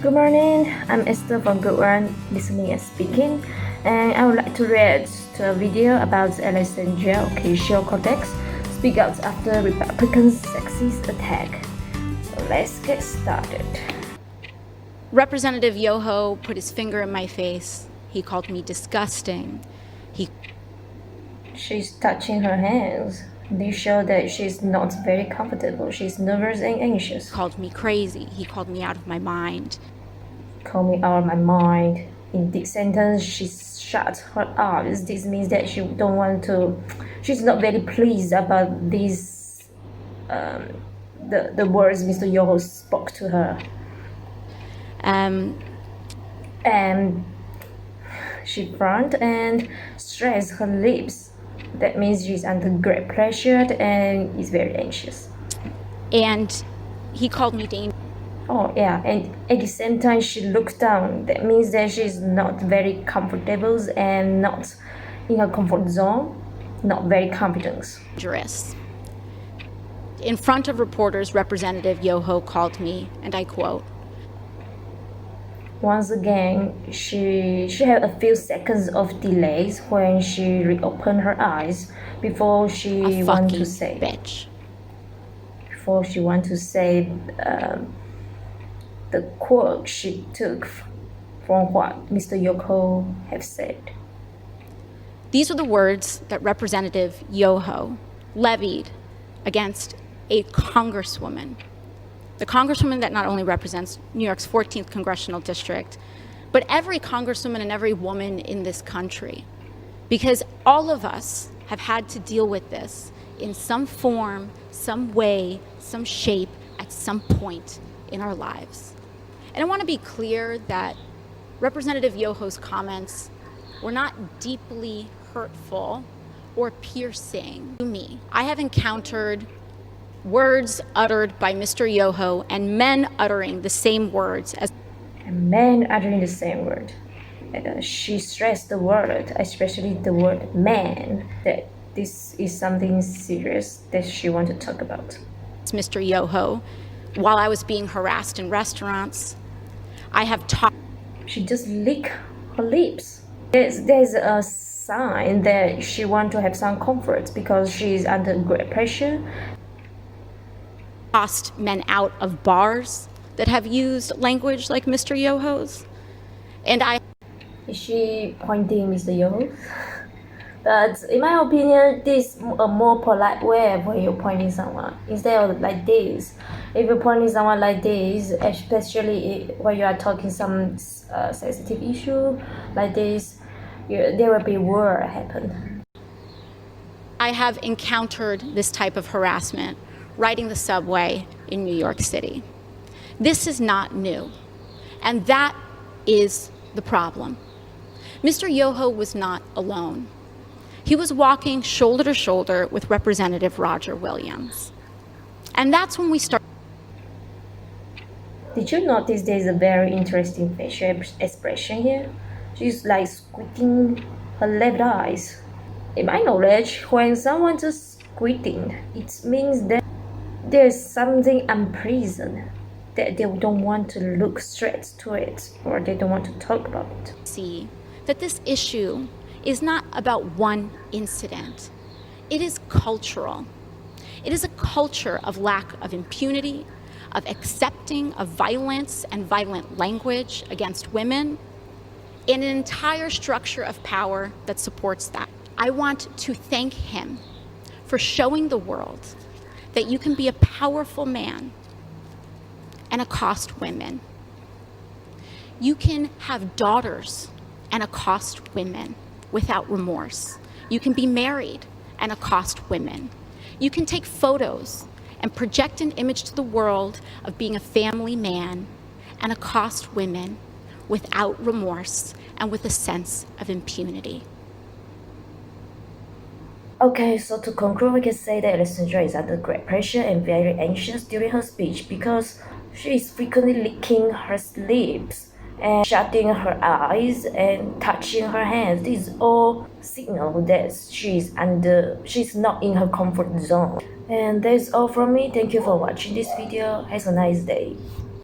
Good morning, I'm Esther from Group 1 Listening and Speaking, and I would like to react to a video about Alexandria Ocasio-Cortez speak out after Republicans' sexist attack. So let's get started. Representative Yoho put his finger in my face. He called me disgusting. She's touching her hands. This shows that she's not very comfortable. She's nervous and anxious. Called me crazy. He called me out of my mind. Call me out of my mind. In this sentence, she shut her eyes. This means that she don't want to. She's not very pleased about this. The words Mr. Yoho spoke to her. And she frowned and stressed her lips. That means she's under great pressure and is very anxious. And he called me dangerous. Oh yeah, and at the same time she looked down. That means that she's not very comfortable and not in her comfort zone, not very confident. In front of reporters, Representative Yoho called me, and I quote, once again, she had a few seconds of delays when she reopened her eyes before she wanted to say bitch. Before she wanted to say the quote she took from what Mr. Yoho have said. These are the words that Representative Yoho levied against a congresswoman. The congresswoman that not only represents New York's 14th congressional district, but every congresswoman and every woman in this country. Because all of us have had to deal with this in some form, some way, some shape, at some point in our lives. And I want to be clear that Representative Yoho's comments were not deeply hurtful or piercing to me. I have encountered words uttered by Mr. Yoho and men uttering the same words as men uttering the same word. She stressed the word, especially the word man, that this is something serious that she wanted to talk about. Mr. Yoho, while I was being harassed in restaurants, I have talked. She just licked her lips. There's a sign that she wants to have some comfort because she's under great pressure. Tossed men out of bars that have used language like Mr. Yoho's. And Is she pointing Mr. Yoho? But in my opinion, this is a more polite way when you're pointing someone instead of like this. If you're pointing someone like this, especially when you are talking some sensitive issue like this, there will be war happen. I have encountered this type of harassment riding the subway in New York City. This is not new, and that is the problem. Mr. Yoho was not alone. He was walking shoulder to shoulder with Representative Roger Williams. And that's when we started. Did you notice there's a very interesting facial expression here? She's like squinting her left eyes. In my knowledge, when someone just squinting, it means that there's something unpleasant, that they don't want to look straight to it, or they don't want to talk about it. See that this issue is not about one incident. It is cultural. It is a culture of lack of impunity, of accepting of violence and violent language against women, and an entire structure of power that supports that. I want to thank him for showing the world that you can be a powerful man and accost women. You can have daughters and accost women without remorse. You can be married and accost women. You can take photos and project an image to the world of being a family man and accost women without remorse and with a sense of impunity. Okay, so to conclude, we can say that Alexandria is under great pressure and very anxious during her speech because she is frequently licking her lips and shutting her eyes and touching her hands. These all signal that she's not in her comfort zone. And that's all from me. Thank you for watching this video. Have a nice day.